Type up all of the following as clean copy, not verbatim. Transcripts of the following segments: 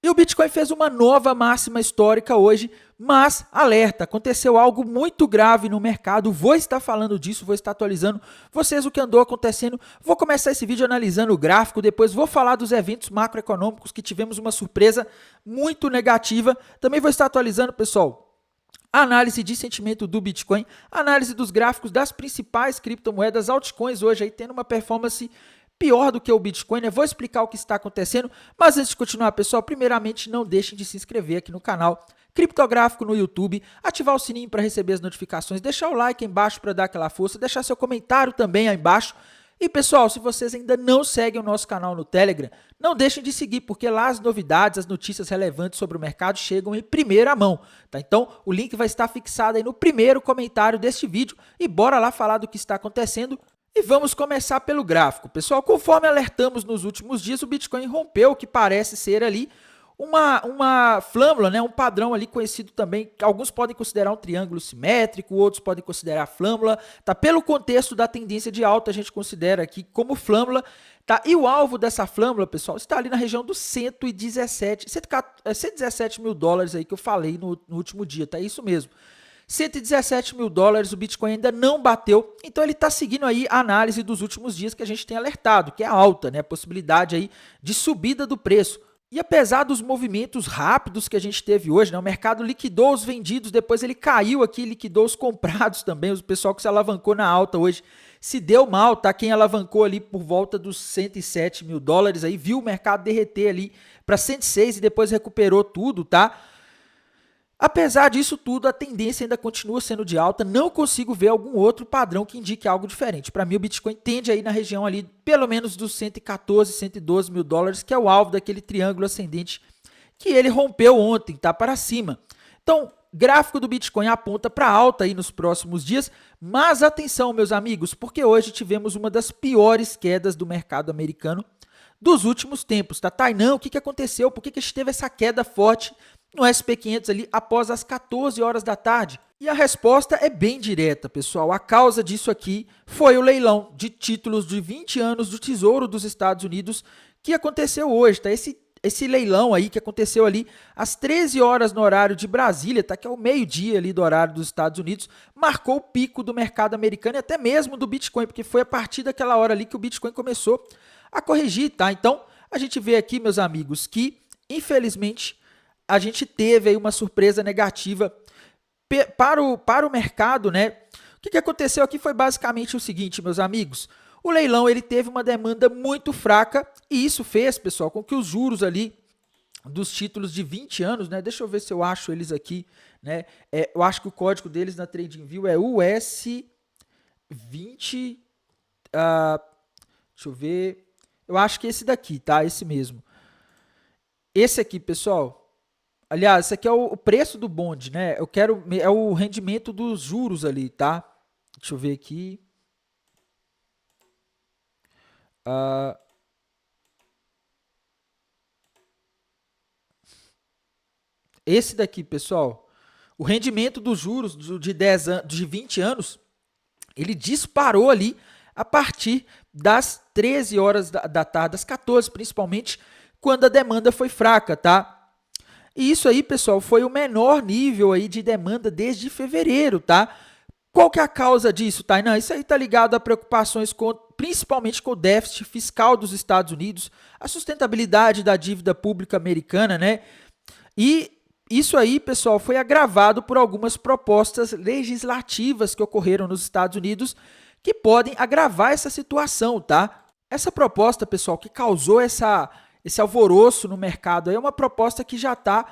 E o Bitcoin fez uma nova máxima histórica hoje, mas alerta, aconteceu algo muito grave no mercado, vou estar falando disso, vou estar atualizando vocês o que andou acontecendo, vou começar esse vídeo analisando o gráfico, depois vou falar dos eventos macroeconômicos que tivemos uma surpresa muito negativa, também vou estar atualizando, pessoal, análise de sentimento do Bitcoin, análise dos gráficos das principais criptomoedas, altcoins hoje aí tendo uma performance pior do que o Bitcoin, né? Vou explicar o que está acontecendo, mas antes de continuar, pessoal, primeiramente não deixem de se inscrever aqui no canal Criptográfico no YouTube, ativar o sininho para receber as notificações, deixar o like aí embaixo para dar aquela força, deixar seu comentário também aí embaixo. E pessoal, se vocês ainda não seguem o nosso canal no Telegram, não deixem de seguir, porque lá as novidades, as notícias relevantes sobre o mercado chegam em primeira mão, tá? Então, o link vai estar fixado aí no primeiro comentário deste vídeo e bora lá falar do que está acontecendo. E vamos começar pelo gráfico. Pessoal, conforme alertamos nos últimos dias, o Bitcoin rompeu o que parece ser ali uma flâmula, né? Um padrão ali conhecido também, que alguns podem considerar um triângulo simétrico, outros podem considerar flâmula, tá? Pelo contexto da tendência de alta, a gente considera aqui como flâmula, tá? E o alvo dessa flâmula, pessoal, está ali na região dos 117 mil dólares aí que eu falei no último dia, tá? Isso mesmo. 117 mil dólares, o Bitcoin ainda não bateu, então ele está seguindo aí a análise dos últimos dias que a gente tem alertado, que é alta, né? A possibilidade aí de subida do preço. E apesar dos movimentos rápidos que a gente teve hoje, né? O mercado liquidou os vendidos, depois ele caiu aqui, liquidou os comprados também, o pessoal que se alavancou na alta hoje se deu mal, tá? Quem alavancou ali por volta dos 107 mil dólares aí, viu o mercado derreter ali para 106 e depois recuperou tudo, tá? Apesar disso tudo, a tendência ainda continua sendo de alta, não consigo ver algum outro padrão que indique algo diferente. Para mim, o Bitcoin tende aí na região ali, pelo menos dos 114, 112 mil dólares, que é o alvo daquele triângulo ascendente que ele rompeu ontem, tá para cima. Então, gráfico do Bitcoin aponta para alta aí nos próximos dias, mas atenção, meus amigos, porque hoje tivemos uma das piores quedas do mercado americano dos últimos tempos, tá? Tainan, o que aconteceu? Por que a gente teve essa queda forte no SP500 ali após as 14 horas da tarde? E a resposta é bem direta, pessoal. A causa disso aqui foi o leilão de títulos de 20 anos do Tesouro dos Estados Unidos que aconteceu hoje, tá? Esse leilão aí que aconteceu ali às 13 horas no horário de Brasília, tá? Que é o meio-dia ali do horário dos Estados Unidos, marcou o pico do mercado americano e até mesmo do Bitcoin, porque foi a partir daquela hora ali que o Bitcoin começou a corrigir, tá? Então, a gente vê aqui, meus amigos, que infelizmente a gente teve aí uma surpresa negativa para o mercado, né? O que aconteceu aqui foi basicamente o seguinte, meus amigos. O leilão ele teve uma demanda muito fraca e isso fez, pessoal, com que os juros ali dos títulos de 20 anos, né? Deixa eu ver se eu acho eles aqui, né? Eu acho que o código deles na TradingView é US20. Deixa eu ver. Eu acho que esse daqui, tá? Esse mesmo. Esse aqui, pessoal. Aliás, esse aqui é o preço do bonde, né? É o rendimento dos juros ali, tá? Deixa eu ver aqui. Esse daqui, pessoal. O rendimento dos juros de 20 anos, ele disparou ali a partir das 13 horas da tarde, das 14 principalmente, quando a demanda foi fraca, tá? E isso aí, pessoal, foi o menor nível aí de demanda desde fevereiro, tá? Qual que é a causa disso, Tainan? Isso aí está ligado a preocupações principalmente com o déficit fiscal dos Estados Unidos, a sustentabilidade da dívida pública americana, né? E isso aí, pessoal, foi agravado por algumas propostas legislativas que ocorreram nos Estados Unidos que podem agravar essa situação, tá? Essa proposta, pessoal, que causou esse alvoroço no mercado é uma proposta que já está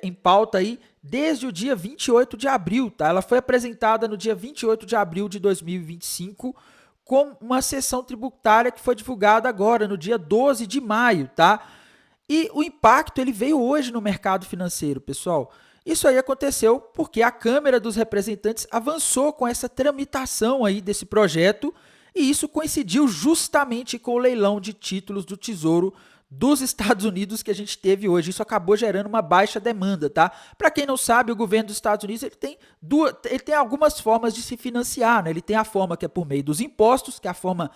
em pauta aí desde o dia 28 de abril, tá? Ela foi apresentada no dia 28 de abril de 2025 com uma sessão tributária que foi divulgada agora no dia 12 de maio, tá? E o impacto ele veio hoje no mercado financeiro, pessoal. Isso aí aconteceu porque a Câmara dos Representantes avançou com essa tramitação aí desse projeto e isso coincidiu justamente com o leilão de títulos do Tesouro dos Estados Unidos que a gente teve hoje. Isso acabou gerando uma baixa demanda, tá? Para quem não sabe, o governo dos Estados Unidos ele tem algumas formas de se financiar, né? Ele tem a forma que é por meio dos impostos, que é a forma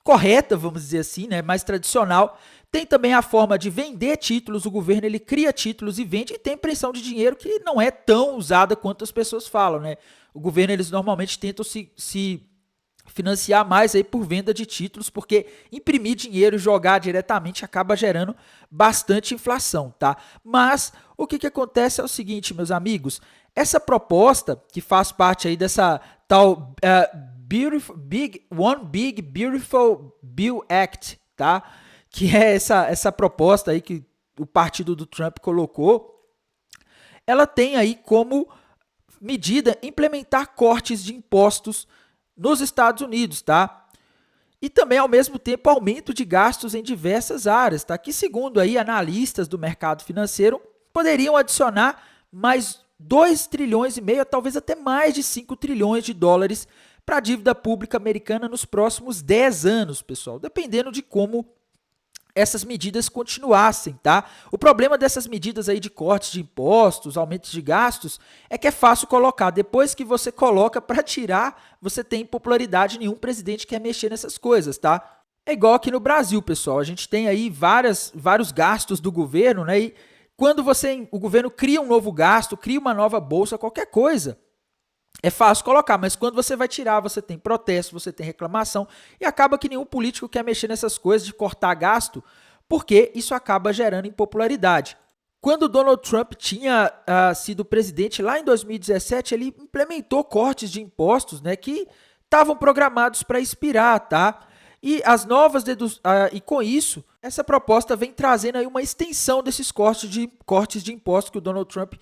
correta, vamos dizer assim, né? Mais tradicional. Tem também a forma de vender títulos, o governo ele cria títulos e vende, e tem impressão de dinheiro que não é tão usada quanto as pessoas falam, né? O governo eles normalmente tentam se financiar mais aí por venda de títulos, porque imprimir dinheiro e jogar diretamente acaba gerando bastante inflação, tá? Mas o que acontece é o seguinte, meus amigos, essa proposta que faz parte aí dessa tal One Big Beautiful Bill Act, tá? Que é essa proposta aí que o partido do Trump colocou, ela tem aí como medida implementar cortes de impostos nos Estados Unidos, tá? E também, ao mesmo tempo, aumento de gastos em diversas áreas, tá? Que, segundo aí analistas do mercado financeiro, poderiam adicionar mais 2 trilhões e meio, talvez até mais de 5 trilhões de dólares para a dívida pública americana nos próximos 10 anos, pessoal, dependendo de como essas medidas continuassem, tá? O problema dessas medidas aí de cortes de impostos, aumentos de gastos, é que é fácil colocar. Depois que você coloca para tirar, você tem impopularidade, nenhum presidente quer mexer nessas coisas, tá? É igual aqui no Brasil, pessoal. A gente tem aí vários gastos do governo, né? E quando o governo cria um novo gasto, cria uma nova bolsa, qualquer coisa, é fácil colocar, mas quando você vai tirar, você tem protesto, você tem reclamação, e acaba que nenhum político quer mexer nessas coisas de cortar gasto, porque isso acaba gerando impopularidade. Quando o Donald Trump tinha sido presidente lá em 2017, ele implementou cortes de impostos, né, que estavam programados para expirar, tá? E as novas e com isso, essa proposta vem trazendo aí uma extensão desses cortes de impostos que o Donald Trump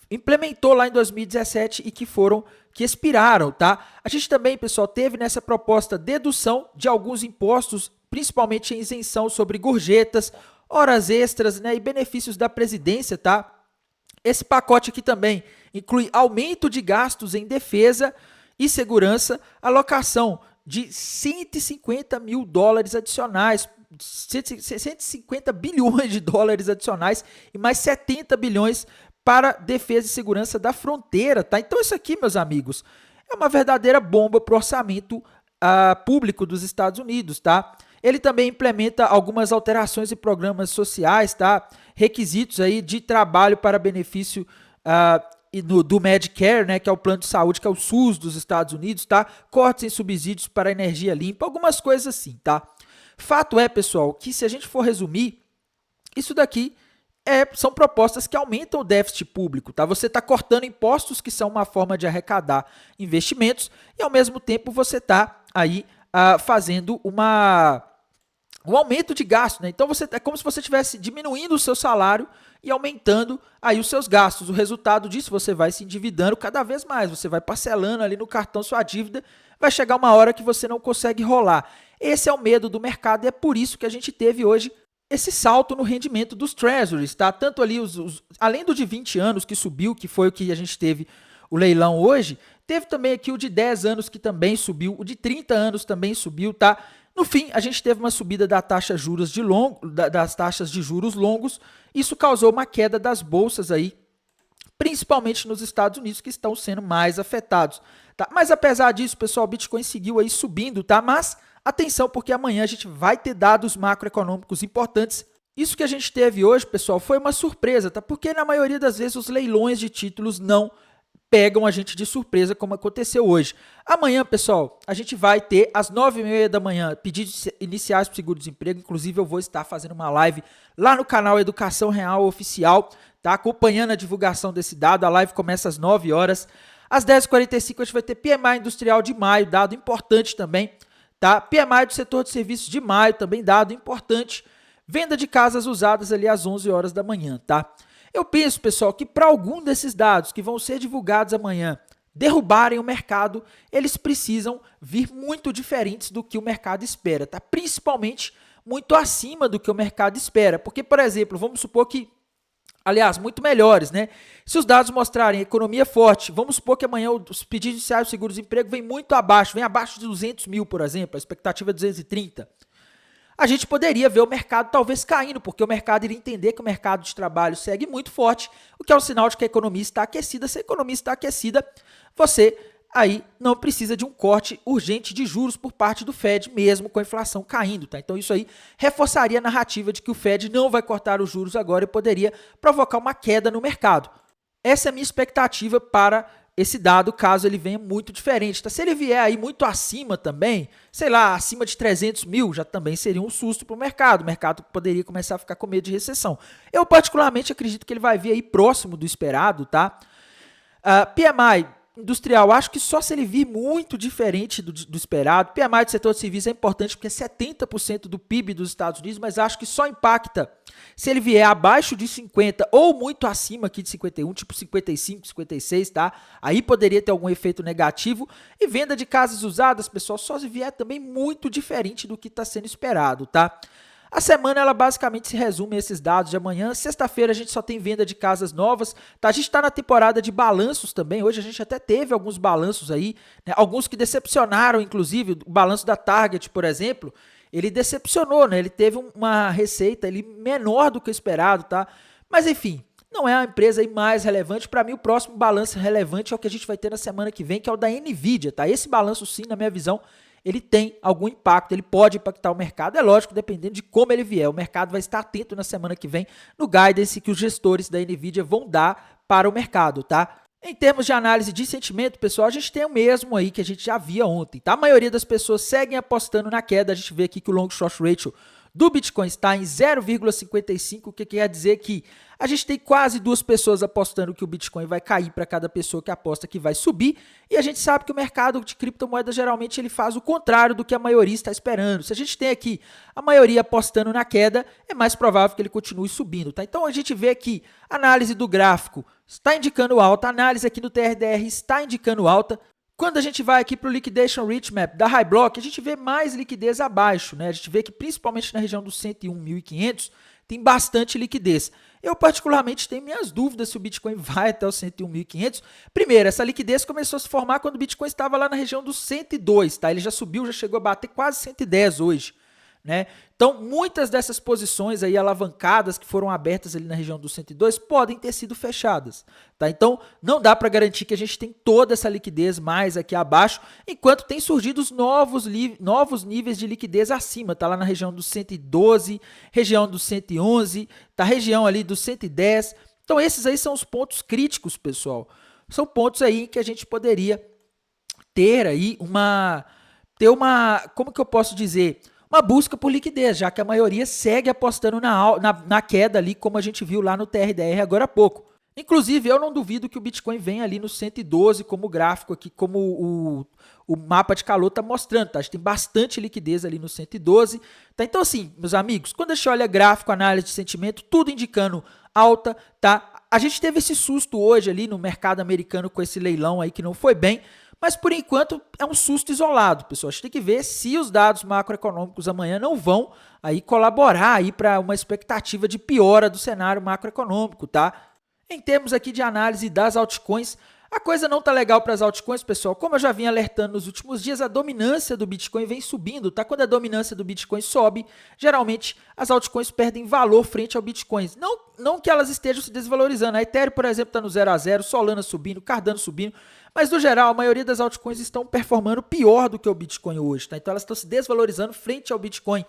implementou lá em 2017 e que expiraram, tá? A gente também, pessoal, teve nessa proposta dedução de alguns impostos, principalmente em isenção sobre gorjetas, horas extras, né, e benefícios da presidência, tá? Esse pacote aqui também inclui aumento de gastos em defesa e segurança, alocação de 150 mil dólares adicionais, 150 bilhões de dólares adicionais e mais 70 bilhões para defesa e segurança da fronteira, tá? Então isso aqui, meus amigos, é uma verdadeira bomba para o orçamento público dos Estados Unidos, tá? Ele também implementa algumas alterações em programas sociais, tá? Requisitos aí de trabalho para benefício do Medicare, né, que é o plano de saúde, que é o SUS dos Estados Unidos, tá? Cortes em subsídios para energia limpa, algumas coisas assim, tá? Fato é, pessoal, que se a gente for resumir, isso daqui são propostas que aumentam o déficit público, tá? Você está cortando impostos, que são uma forma de arrecadar investimentos, e ao mesmo tempo você está aí fazendo um aumento de gasto, né? Então é como se você estivesse diminuindo o seu salário e aumentando aí os seus gastos. O resultado disso, você vai se endividando cada vez mais, você vai parcelando ali no cartão sua dívida, vai chegar uma hora que você não consegue rolar. Esse é o medo do mercado e é por isso que a gente teve hoje esse salto no rendimento dos treasuries, tá? Tanto ali, além do de 20 anos que subiu, que foi o que a gente teve o leilão hoje, teve também aqui o de 10 anos que também subiu, o de 30 anos também subiu, tá? No fim, a gente teve uma subida das taxas de juros longos, isso causou uma queda das bolsas aí, principalmente nos Estados Unidos, que estão sendo mais afetados, tá? Mas apesar disso, pessoal, o Bitcoin seguiu aí subindo, tá? Mas atenção, porque amanhã a gente vai ter dados macroeconômicos importantes. Isso que a gente teve hoje, pessoal, foi uma surpresa, tá? Porque na maioria das vezes os leilões de títulos não pegam a gente de surpresa, como aconteceu hoje. Amanhã, pessoal, a gente vai ter às 9h30 da manhã pedidos iniciais para o seguro-desemprego. Inclusive, eu vou estar fazendo uma live lá no canal Educação Real Oficial, tá? Acompanhando a divulgação desse dado. A live começa às 9 horas. Às 10h45 a gente vai ter PMI industrial de maio, dado importante também, tá? PMI do setor de serviços de maio, também dado importante. Venda de casas usadas ali às 11 horas da manhã, tá? Eu penso, pessoal, que para algum desses dados que vão ser divulgados amanhã derrubarem o mercado, eles precisam vir muito diferentes do que o mercado espera, tá? Principalmente muito acima do que o mercado espera. Porque, por exemplo, vamos supor que, aliás, muito melhores, né? Se os dados mostrarem economia forte, vamos supor que amanhã os pedidos iniciais do seguro-desemprego vem muito abaixo, vem abaixo de 200 mil, por exemplo, a expectativa é 230. A gente poderia ver o mercado talvez caindo, porque o mercado iria entender que o mercado de trabalho segue muito forte, o que é um sinal de que a economia está aquecida. Se a economia está aquecida, você aí não precisa de um corte urgente de juros por parte do Fed, mesmo com a inflação caindo, tá? Então isso aí reforçaria a narrativa de que o Fed não vai cortar os juros agora e poderia provocar uma queda no mercado. Essa é a minha expectativa para esse dado, caso ele venha muito diferente, tá? Se ele vier aí muito acima também, sei lá, acima de 300 mil, já também seria um susto para o mercado poderia começar a ficar com medo de recessão. Eu particularmente acredito que ele vai vir aí próximo do esperado, tá? PMI industrial, acho que só se ele vir muito diferente do esperado. PMI do setor de serviços é importante porque é 70% do PIB dos Estados Unidos, mas acho que só impacta se ele vier abaixo de 50 ou muito acima aqui de 51, tipo 55, 56, tá? Aí poderia ter algum efeito negativo. E venda de casas usadas, pessoal, só se vier também muito diferente do que está sendo esperado, tá? A semana, ela basicamente se resume a esses dados de amanhã. Sexta-feira a gente só tem venda de casas novas, tá? A gente está na temporada de balanços também. Hoje a gente até teve alguns balanços aí, né? Alguns que decepcionaram, inclusive, o balanço da Target, por exemplo, ele decepcionou, né? Ele teve uma receita ali menor do que o esperado, tá? Mas enfim, não é a empresa aí mais relevante. Para mim, o próximo balanço relevante é o que a gente vai ter na semana que vem, que é o da Nvidia, tá? Esse balanço, sim, na minha visão, ele tem algum impacto, ele pode impactar o mercado, é lógico, dependendo de como ele vier. O mercado vai estar atento na semana que vem no guidance que os gestores da Nvidia vão dar para o mercado, tá? Em termos de análise de sentimento, pessoal, a gente tem o mesmo aí que a gente já via ontem, tá? A maioria das pessoas seguem apostando na queda. A gente vê aqui que o long short ratio do Bitcoin está em 0,55, o que quer dizer que a gente tem quase 2 pessoas apostando que o Bitcoin vai cair para cada pessoa que aposta que vai subir, e a gente sabe que o mercado de criptomoedas geralmente ele faz o contrário do que a maioria está esperando. Se a gente tem aqui a maioria apostando na queda, é mais provável que ele continue subindo, tá? Então a gente vê aqui a análise do gráfico está indicando alta, a análise aqui do TRDR está indicando alta. Quando a gente vai aqui para o Liquidation Rich Map da High Block, a gente vê mais liquidez abaixo, né? A gente vê que principalmente na região dos 101.500 tem bastante liquidez. Eu particularmente tenho minhas dúvidas se o Bitcoin vai até os 101.500. Primeiro, essa liquidez começou a se formar quando o Bitcoin estava lá na região dos 102, tá? Ele já subiu, já chegou a bater quase 110 hoje, né? Então, muitas dessas posições aí alavancadas que foram abertas ali na região dos 102 podem ter sido fechadas, tá? Então, não dá para garantir que a gente tem toda essa liquidez mais aqui abaixo, enquanto tem surgido os novos níveis de liquidez acima, tá? Lá na região dos 112, região dos 111, tá? Região ali dos 110. Então, esses aí são os pontos críticos, pessoal. São pontos aí que a gente poderia ter aí como que eu posso dizer? Uma busca por liquidez, já que a maioria segue apostando na queda ali, como a gente viu lá no TRDR agora há pouco. Inclusive, eu não duvido que o Bitcoin venha ali no 112, como o gráfico aqui, como o mapa de calor está mostrando, tá? A gente tem bastante liquidez ali no 112, tá? Então, assim, meus amigos, quando a gente olha gráfico, análise de sentimento, tudo indicando alta, tá? A gente teve esse susto hoje ali no mercado americano com esse leilão aí que não foi bem, mas por enquanto é um susto isolado, pessoal. A gente tem que ver se os dados macroeconômicos amanhã não vão aí colaborar aí para uma expectativa de piora do cenário macroeconômico, tá? Em termos aqui de análise das altcoins, a coisa não tá legal para as altcoins, pessoal. Como eu já vim alertando nos últimos dias, a dominância do Bitcoin vem subindo, tá? Quando a dominância do Bitcoin sobe, geralmente as altcoins perdem valor frente ao Bitcoin. Não que elas estejam se desvalorizando. A Ethereum, por exemplo, está no 0 a 0, Solana subindo, Cardano subindo, mas no geral a maioria das altcoins estão performando pior do que o Bitcoin hoje, tá? Então elas estão se desvalorizando frente ao Bitcoin.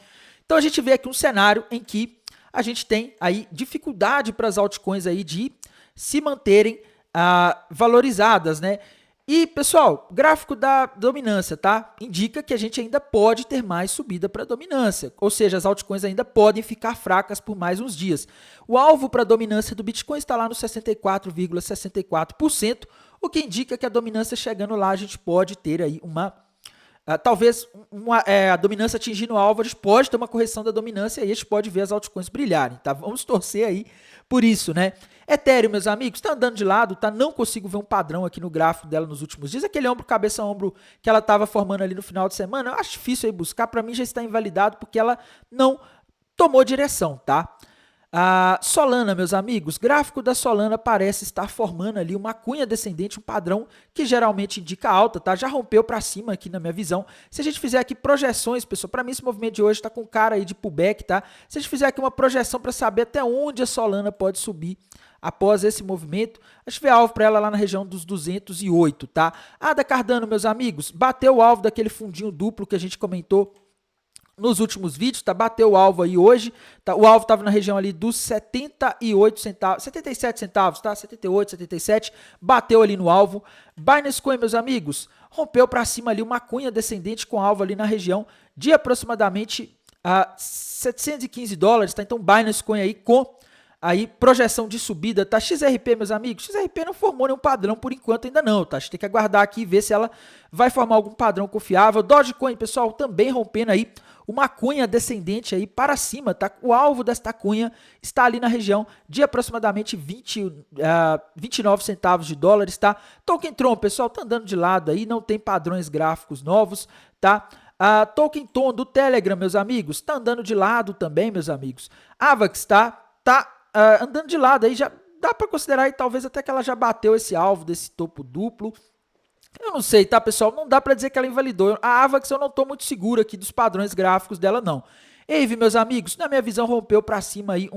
Então a gente vê aqui um cenário em que a gente tem aí dificuldade para as altcoins aí de se manterem valorizadas, né? E, pessoal, gráfico da dominância, tá? Indica que a gente ainda pode ter mais subida para dominância, ou seja, as altcoins ainda podem ficar fracas por mais uns dias. O alvo para a dominância do Bitcoin está lá no 64,64%, o que indica que a dominância chegando lá, a gente pode ter aí talvez a dominância atingindo o alvo, a gente pode ter uma correção da dominância e a gente pode ver as altcoins brilharem, tá? Vamos torcer aí por isso, né? Ethereum, meus amigos, está andando de lado, tá? Não consigo ver um padrão aqui no gráfico dela nos últimos dias. Aquele ombro, cabeça, ombro que ela estava formando ali no final de semana, eu acho difícil aí buscar. Para mim já está invalidado porque ela não tomou direção, tá? A Solana, meus amigos, gráfico da Solana parece estar formando ali uma cunha descendente, um padrão que geralmente indica alta, tá? Já rompeu para cima aqui na minha visão. Se a gente fizer aqui projeções, pessoal, para mim esse movimento de hoje está com cara aí de pullback, tá? Se a gente fizer aqui uma projeção para saber até onde a Solana pode subir após esse movimento, a gente vê alvo para ela lá na região dos 208, tá? A da Cardano, meus amigos, bateu o alvo daquele fundinho duplo que a gente comentou nos últimos vídeos, tá? Bateu o alvo aí hoje, tá? O alvo estava na região ali dos 78 centavos, 77 centavos, tá? 78, 77, bateu ali no alvo. Binance Coin, meus amigos, rompeu para cima ali uma cunha descendente com alvo ali na região de aproximadamente $715, tá? Então Binance Coin aí com aí projeção de subida, tá? XRP, meus amigos, XRP não formou nenhum padrão por enquanto ainda não, tá? A gente tem que aguardar aqui e ver se ela vai formar algum padrão confiável. Dogecoin, pessoal, também rompendo aí uma cunha descendente aí para cima, tá? O alvo desta cunha está ali na região de aproximadamente 29 centavos de dólares, tá? Token Tron, pessoal, tá andando de lado aí, não tem padrões gráficos novos, tá? Token Ton do Telegram, meus amigos, tá andando de lado também, meus amigos. Avax, tá andando de lado aí, já dá para considerar aí, talvez até que ela já bateu esse alvo desse topo duplo. Eu não sei, tá, pessoal? Não dá para dizer que ela invalidou. A Avax eu não estou muito seguro aqui dos padrões gráficos dela, não. Eve, meus amigos, na minha visão rompeu para cima aí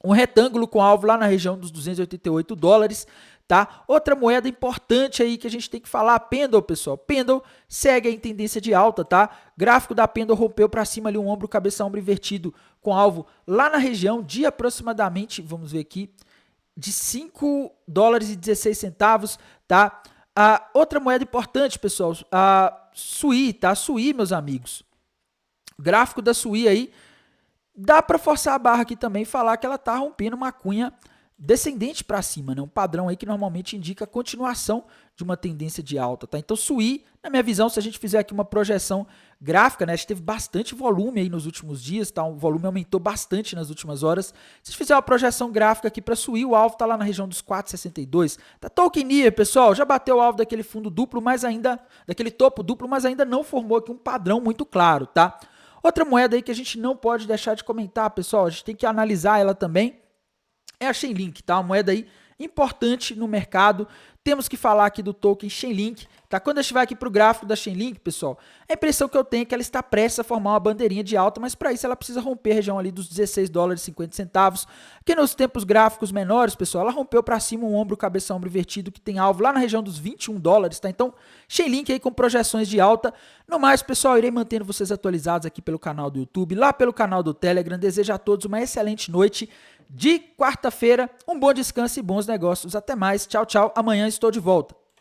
um retângulo com alvo lá na região dos 288 dólares, tá? Outra moeda importante aí que a gente tem que falar, a Pendle, pessoal. Pendle segue em tendência de alta, tá? Gráfico da Pendle rompeu para cima ali um ombro, cabeça, ombro invertido com alvo lá na região de aproximadamente, vamos ver aqui, de 5 dólares e 16 centavos, tá? Outra moeda importante, pessoal, a SUI, tá? SUI, meus amigos. Gráfico da SUI aí, dá para forçar a barra aqui também e falar que ela tá rompendo uma cunha descendente para cima, né? Um padrão aí que normalmente indica a continuação de uma tendência de alta, tá? Então, SUI, na minha visão, se a gente fizer aqui uma projeção gráfica, né? A gente teve bastante volume aí nos últimos dias, tá? O volume aumentou bastante nas últimas horas. Se a gente fizer uma projeção gráfica aqui para SUI, o alvo tá lá na região dos 4,62. Tá? Token NIR, pessoal, já bateu o alvo daquele fundo duplo, mas ainda, daquele topo duplo, mas ainda não formou aqui um padrão muito claro, tá? Outra moeda aí que a gente não pode deixar de comentar, pessoal, a gente tem que analisar ela também, é a Chainlink, tá? Uma moeda aí importante no mercado. Temos que falar aqui do token Chainlink, tá? Quando a gente vai aqui para o gráfico da Chainlink, pessoal, a impressão que eu tenho é que ela está prestes a formar uma bandeirinha de alta, mas para isso ela precisa romper a região ali dos 16 dólares e 50 centavos. Aqui nos tempos gráficos menores, pessoal, ela rompeu para cima um ombro, cabeça, ombro invertido, que tem alvo lá na região dos 21 dólares, tá? Então, Chainlink aí com projeções de alta. No mais, pessoal, irei mantendo vocês atualizados aqui pelo canal do YouTube, lá pelo canal do Telegram. Desejo a todos uma excelente noite de quarta-feira, um bom descanso e bons negócios. Até mais, tchau, tchau. Amanhã estou de volta.